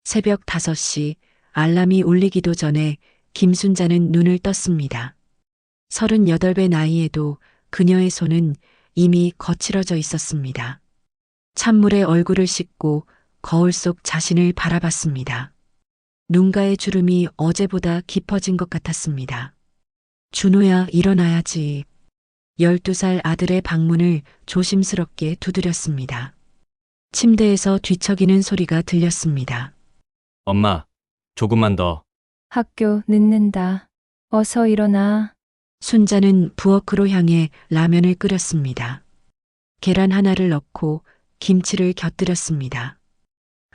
새벽 5시 알람이 울리기도 전에 김순자는 눈을 떴습니다. 38배 나이에도 그녀의 손은 이미 거칠어져 있었습니다. 찬물에 얼굴을 씻고 거울 속 자신을 바라봤습니다. 눈가의 주름이 어제보다 깊어진 것 같았습니다. 준호야, 일어나야지. 12살 아들의 방문을 조심스럽게 두드렸습니다. 침대에서 뒤척이는 소리가 들렸습니다. 엄마, 조금만 더. 학교 늦는다. 어서 일어나. 순자는 부엌으로 향해 라면을 끓였습니다. 계란 하나를 넣고 김치를 곁들였습니다.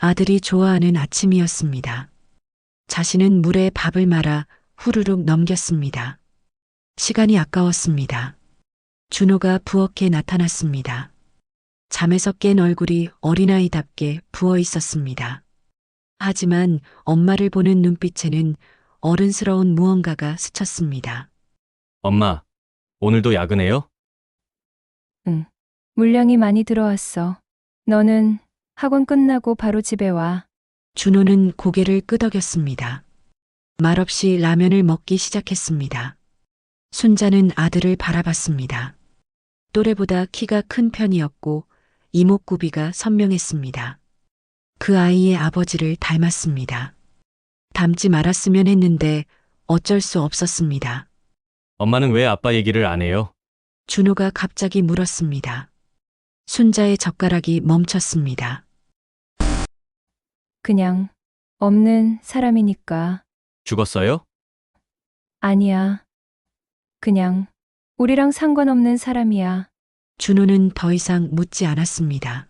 아들이 좋아하는 아침이었습니다. 자신은 물에 밥을 말아 후루룩 넘겼습니다. 시간이 아까웠습니다. 준호가 부엌에 나타났습니다. 잠에서 깬 얼굴이 어린아이답게 부어 있었습니다. 하지만 엄마를 보는 눈빛에는 어른스러운 무언가가 스쳤습니다. 엄마, 오늘도 야근해요? 응. 물량이 많이 들어왔어. 너는 학원 끝나고 바로 집에 와. 준호는 고개를 끄덕였습니다. 말없이 라면을 먹기 시작했습니다. 순자는 아들을 바라봤습니다. 또래보다 키가 큰 편이었고 이목구비가 선명했습니다. 그 아이의 아버지를 닮았습니다. 닮지 말았으면 했는데 어쩔 수 없었습니다. 엄마는 왜 아빠 얘기를 안 해요? 준호가 갑자기 물었습니다. 순자의 젓가락이 멈췄습니다. 그냥 없는 사람이니까. 죽었어요? 아니야. 그냥 우리랑 상관없는 사람이야. 준호는 더 이상 묻지 않았습니다.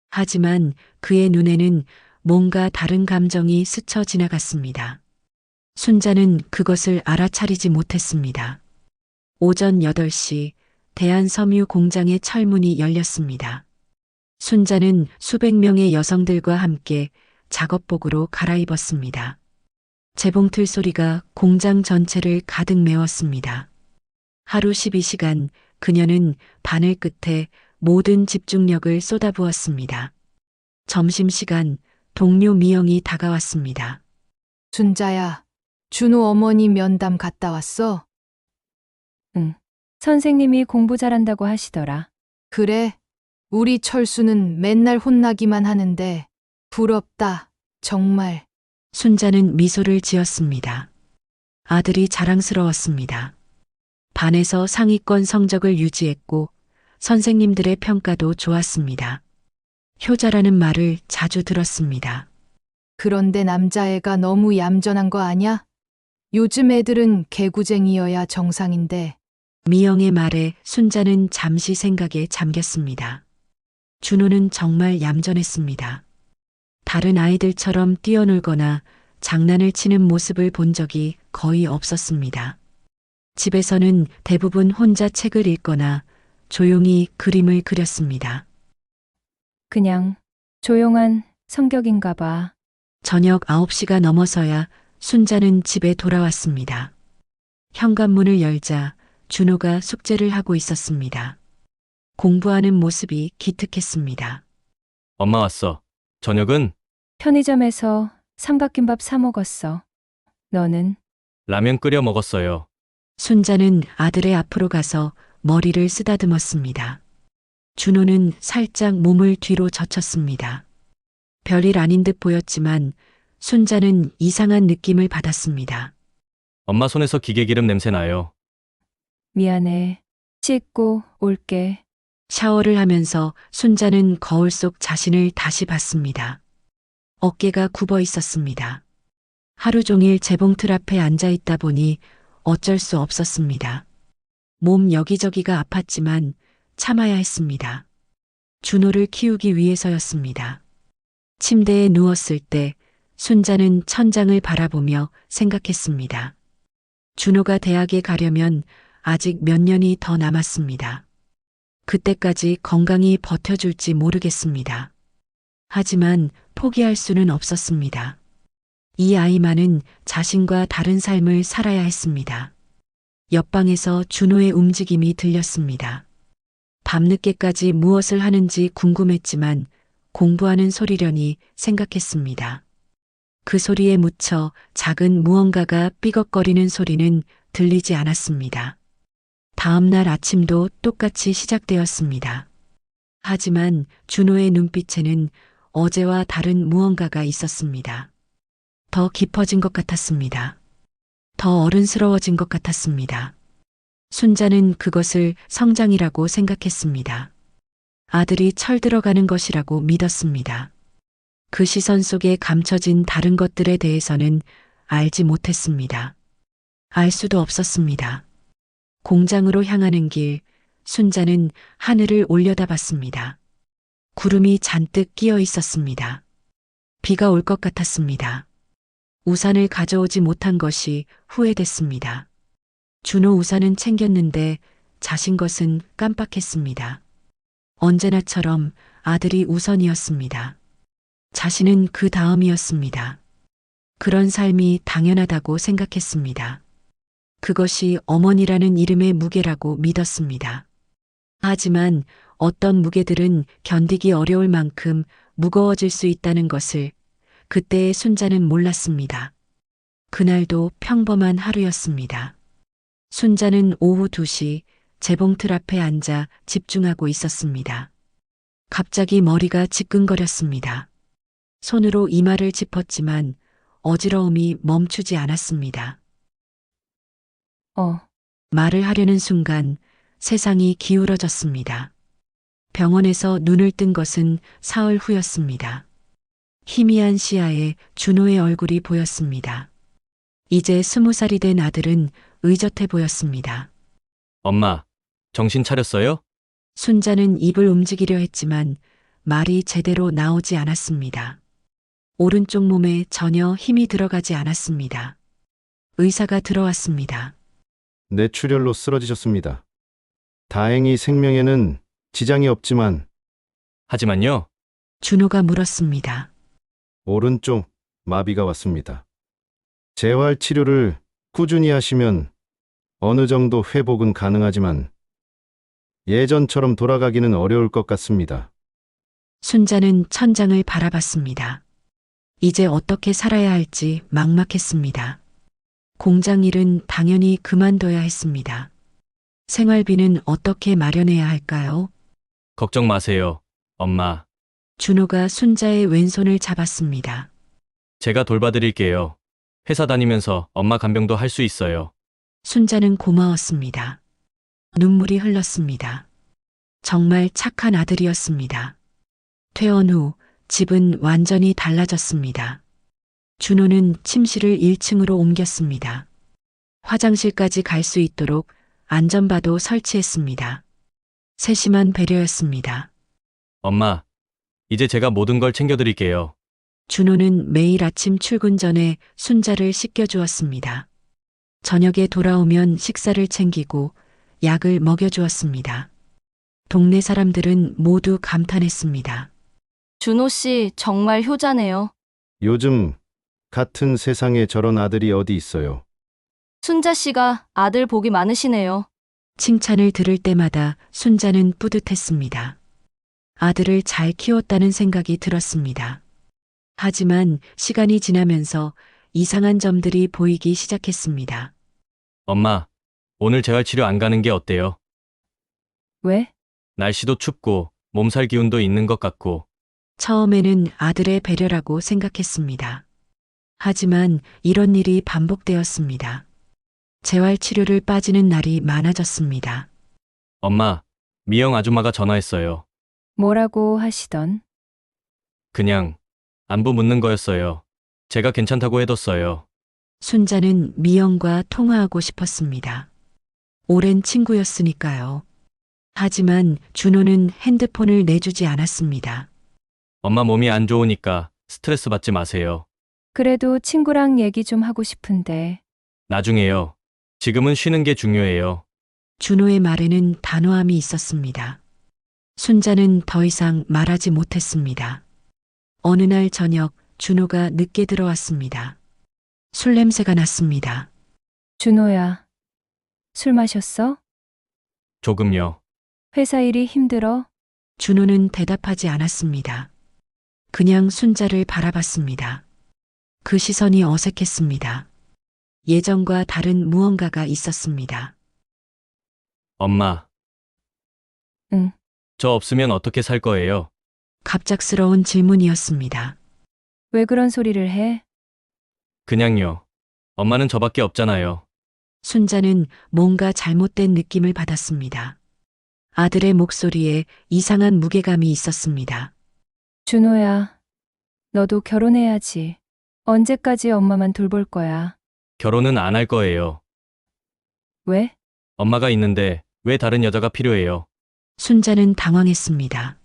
하지만 그의 눈에는 뭔가 다른 감정이 스쳐 지나갔습니다. 순자는 그것을 알아차리지 못했습니다. 오전 8시 대한섬유 공장의 철문이 열렸습니다. 순자는 수백 명의 여성들과 함께 작업복으로 갈아입었습니다. 재봉틀 소리가 공장 전체를 가득 메웠습니다. 하루 12시간 그녀는 바늘 끝에 모든 집중력을 쏟아부었습니다. 점심시간 동료 미영이 다가왔습니다. 순자야, 준호 어머니 면담 갔다 왔어? 응. 선생님이 공부 잘한다고 하시더라. 그래? 우리 철수는 맨날 혼나기만 하는데 부럽다, 정말. 순자는 미소를 지었습니다. 아들이 자랑스러웠습니다. 반에서 상위권 성적을 유지했고 선생님들의 평가도 좋았습니다. 효자라는 말을 자주 들었습니다. 그런데 남자애가 너무 얌전한 거 아냐? 요즘 애들은 개구쟁이여야 정상인데. 미영의 말에 순자는 잠시 생각에 잠겼습니다. 준호는 정말 얌전했습니다. 다른 아이들처럼 뛰어놀거나 장난을 치는 모습을 본 적이 거의 없었습니다. 집에서는 대부분 혼자 책을 읽거나 조용히 그림을 그렸습니다. 그냥 조용한 성격인가 봐. 저녁 9시가 넘어서야 순자는 집에 돌아왔습니다. 현관문을 열자 준호가 숙제를 하고 있었습니다. 공부하는 모습이 기특했습니다. 엄마 왔어. 저녁은? 편의점에서 삼각김밥 사 먹었어. 너는? 라면 끓여 먹었어요. 순자는 아들의 앞으로 가서 머리를 쓰다듬었습니다. 준호는 살짝 몸을 뒤로 젖혔습니다. 별일 아닌 듯 보였지만 순자는 이상한 느낌을 받았습니다. 엄마 손에서 기계기름 냄새 나요. 미안해. 씻고 올게. 샤워를 하면서 순자는 거울 속 자신을 다시 봤습니다. 어깨가 굽어 있었습니다. 하루 종일 재봉틀 앞에 앉아 있다 보니 어쩔 수 없었습니다. 몸 여기저기가 아팠지만 참아야 했습니다. 준호를 키우기 위해서였습니다. 침대에 누웠을 때 순자는 천장을 바라보며 생각했습니다. 준호가 대학에 가려면 아직 몇 년이 더 남았습니다. 그때까지 건강히 버텨줄지 모르겠습니다. 하지만 포기할 수는 없었습니다. 이 아이만은 자신과 다른 삶을 살아야 했습니다. 옆방에서 준호의 움직임이 들렸습니다. 밤늦게까지 무엇을 하는지 궁금했지만 공부하는 소리려니 생각했습니다. 그 소리에 묻혀 작은 무언가가 삐걱거리는 소리는 들리지 않았습니다. 다음 날 아침도 똑같이 시작되었습니다. 하지만 준호의 눈빛에는 어제와 다른 무언가가 있었습니다. 더 깊어진 것 같았습니다. 더 어른스러워진 것 같았습니다. 순자는 그것을 성장이라고 생각했습니다. 아들이 철들어가는 것이라고 믿었습니다. 그 시선 속에 감춰진 다른 것들에 대해서는 알지 못했습니다. 알 수도 없었습니다. 공장으로 향하는 길, 순자는 하늘을 올려다봤습니다. 구름이 잔뜩 끼어 있었습니다. 비가 올 것 같았습니다. 우산을 가져오지 못한 것이 후회됐습니다. 준호 우산은 챙겼는데 자신 것은 깜빡했습니다. 언제나처럼 아들이 우선이었습니다. 자신은 그 다음이었습니다. 그런 삶이 당연하다고 생각했습니다. 그것이 어머니라는 이름의 무게라고 믿었습니다. 하지만 어떤 무게들은 견디기 어려울 만큼 무거워질 수 있다는 것을 그때의 순자는 몰랐습니다. 그날도 평범한 하루였습니다. 순자는 오후 2시 재봉틀 앞에 앉아 집중하고 있었습니다. 갑자기 머리가 지끈거렸습니다. 손으로 이마를 짚었지만 어지러움이 멈추지 않았습니다. 말을 하려는 순간 세상이 기울어졌습니다. 병원에서 눈을 뜬 것은 사흘 후였습니다. 희미한 시야에 준호의 얼굴이 보였습니다. 이제 20살이 된 아들은 의젓해 보였습니다. 엄마, 정신 차렸어요? 순자는 입을 움직이려 했지만 말이 제대로 나오지 않았습니다. 오른쪽 몸에 전혀 힘이 들어가지 않았습니다. 의사가 들어왔습니다. 뇌출혈로 쓰러지셨습니다. 다행히 생명에는 지장이 없지만 하지만요. 준호가 물었습니다. 오른쪽 마비가 왔습니다. 재활 치료를 꾸준히 하시면 어느 정도 회복은 가능하지만 예전처럼 돌아가기는 어려울 것 같습니다. 순자는 천장을 바라봤습니다. 이제 어떻게 살아야 할지 막막했습니다. 공장 일은 당연히 그만둬야 했습니다. 생활비는 어떻게 마련해야 할까요? 걱정 마세요. 엄마, 준호가 순자의 왼손을 잡았습니다. 제가 돌봐드릴게요. 회사 다니면서 엄마 간병도 할 수 있어요. 순자는 고마웠습니다. 눈물이 흘렀습니다. 정말 착한 아들이었습니다. 퇴원 후 집은 완전히 달라졌습니다. 준호는 침실을 1층으로 옮겼습니다. 화장실까지 갈 수 있도록 안전바도 설치했습니다. 세심한 배려였습니다. 엄마, 이제 제가 모든 걸 챙겨드릴게요. 준호는 매일 아침 출근 전에 순자를 씻겨주었습니다. 저녁에 돌아오면 식사를 챙기고 약을 먹여주었습니다. 동네 사람들은 모두 감탄했습니다. 준호 씨 정말 효자네요. 요즘 같은 세상에 저런 아들이 어디 있어요. 순자 씨가 아들 복이 많으시네요. 칭찬을 들을 때마다 순자는 뿌듯했습니다. 아들을 잘 키웠다는 생각이 들었습니다. 하지만 시간이 지나면서 이상한 점들이 보이기 시작했습니다. 엄마, 오늘 재활치료 안 가는 게 어때요? 왜? 날씨도 춥고 몸살 기운도 있는 것 같고. 처음에는 아들의 배려라고 생각했습니다. 하지만 이런 일이 반복되었습니다. 재활치료를 빠지는 날이 많아졌습니다. 엄마, 미영 아줌마가 전화했어요. 뭐라고 하시던? 그냥 안부 묻는 거였어요. 제가 괜찮다고 해뒀어요. 순자는 미영과 통화하고 싶었습니다. 오랜 친구였으니까요. 하지만 준호는 핸드폰을 내주지 않았습니다. 엄마 몸이 안 좋으니까 스트레스 받지 마세요. 그래도 친구랑 얘기 좀 하고 싶은데. 나중에요. 지금은 쉬는 게 중요해요. 준호의 말에는 단호함이 있었습니다. 순자는 더 이상 말하지 못했습니다. 어느 날 저녁 준호가 늦게 들어왔습니다. 술 냄새가 났습니다. 준호야, 술 마셨어? 조금요. 회사 일이 힘들어? 준호는 대답하지 않았습니다. 그냥 순자를 바라봤습니다. 그 그 시선이 어색했습니다. 예전과 다른 무언가가 있었습니다. 엄마. 응. 저 없으면 어떻게 살 거예요? 갑작스러운 질문이었습니다. 왜 그런 소리를 해? 그냥요. 엄마는 저밖에 없잖아요. 순자는 뭔가 잘못된 느낌을 받았습니다. 아들의 목소리에 이상한 무게감이 있었습니다. 준호야, 너도 결혼해야지. 언제까지 엄마만 돌볼 거야? 결혼은 안 할 거예요. 왜? 엄마가 있는데 왜 다른 여자가 필요해요? 순자는 당황했습니다.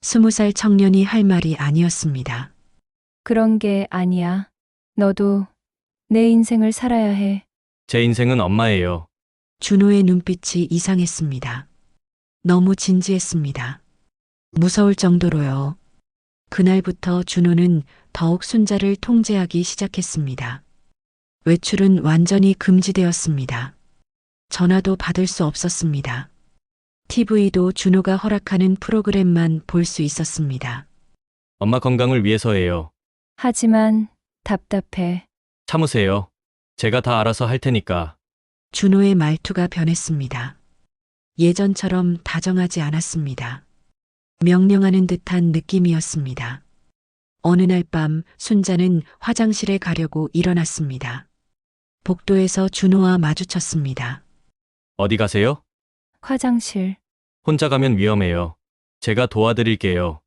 20살 청년이 할 말이 아니었습니다. 그런 게 아니야. 너도 내 인생을 살아야 해. 제 인생은 엄마예요. 준호의 눈빛이 이상했습니다. 너무 진지했습니다. 무서울 정도로요. 그날부터 준호는 더욱 순자를 통제하기 시작했습니다. 외출은 완전히 금지되었습니다. 전화도 받을 수 없었습니다. TV도 준호가 허락하는 프로그램만 볼 수 있었습니다. 엄마 건강을 위해서예요. 하지만 답답해. 참으세요. 제가 다 알아서 할 테니까. 준호의 말투가 변했습니다. 예전처럼 다정하지 않았습니다. 명령하는 듯한 느낌이었습니다. 어느 날 밤 순자는 화장실에 가려고 일어났습니다. 복도에서 준호와 마주쳤습니다. 어디 가세요? 화장실. 혼자 가면 위험해요. 제가 도와드릴게요.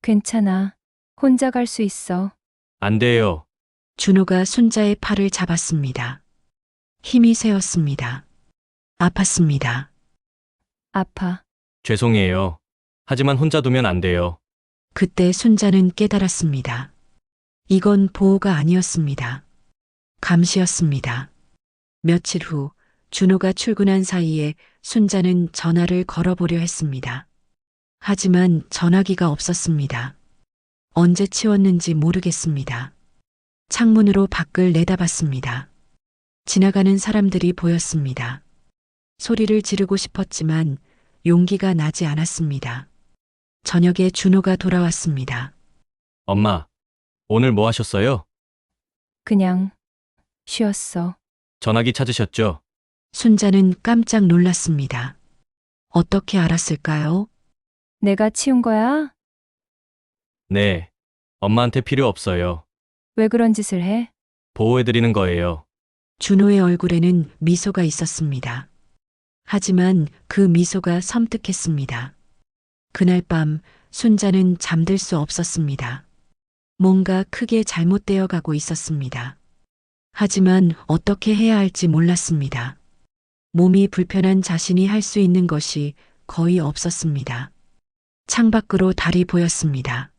괜찮아. 혼자 갈 수 있어. 안 돼요. 준호가 순자의 팔을 잡았습니다. 힘이 세었습니다. 아팠습니다. 아파. 죄송해요. 하지만 혼자 두면 안 돼요. 그때 순자는 깨달았습니다. 이건 보호가 아니었습니다. 감시였습니다. 며칠 후 준호가 출근한 사이에 순자는 전화를 걸어보려 했습니다. 하지만 전화기가 없었습니다. 언제 치웠는지 모르겠습니다. 창문으로 밖을 내다봤습니다. 지나가는 사람들이 보였습니다. 소리를 지르고 싶었지만 용기가 나지 않았습니다. 저녁에 준호가 돌아왔습니다. 엄마, 오늘 뭐 하셨어요? 그냥 쉬었어. 전화기 찾으셨죠? 순자는 깜짝 놀랐습니다. 어떻게 알았을까요? 내가 치운 거야? 네. 엄마한테 필요 없어요. 왜 그런 짓을 해? 보호해드리는 거예요. 준호의 얼굴에는 미소가 있었습니다. 하지만 그 미소가 섬뜩했습니다. 그날 밤 순자는 잠들 수 없었습니다. 뭔가 크게 잘못되어 가고 있었습니다. 하지만 어떻게 해야 할지 몰랐습니다. 몸이 불편한 자신이 할 수 있는 것이 거의 없었습니다. 창밖으로 달이 보였습니다.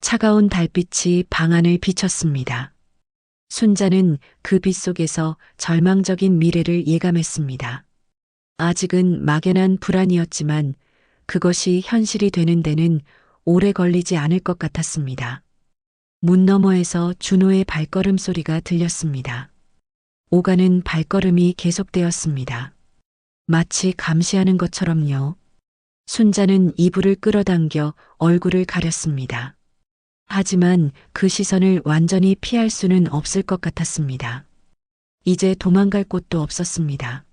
차가운 달빛이 방 안을 비쳤습니다. 순자는 그 빛 속에서 절망적인 미래를 예감했습니다. 아직은 막연한 불안이었지만 그것이 현실이 되는 데는 오래 걸리지 않을 것 같았습니다. 문 너머에서 준호의 발걸음 소리가 들렸습니다. 오가는 발걸음이 계속되었습니다. 마치 감시하는 것처럼요. 순자는 이불을 끌어당겨 얼굴을 가렸습니다. 하지만 그 시선을 완전히 피할 수는 없을 것 같았습니다. 이제 도망갈 곳도 없었습니다.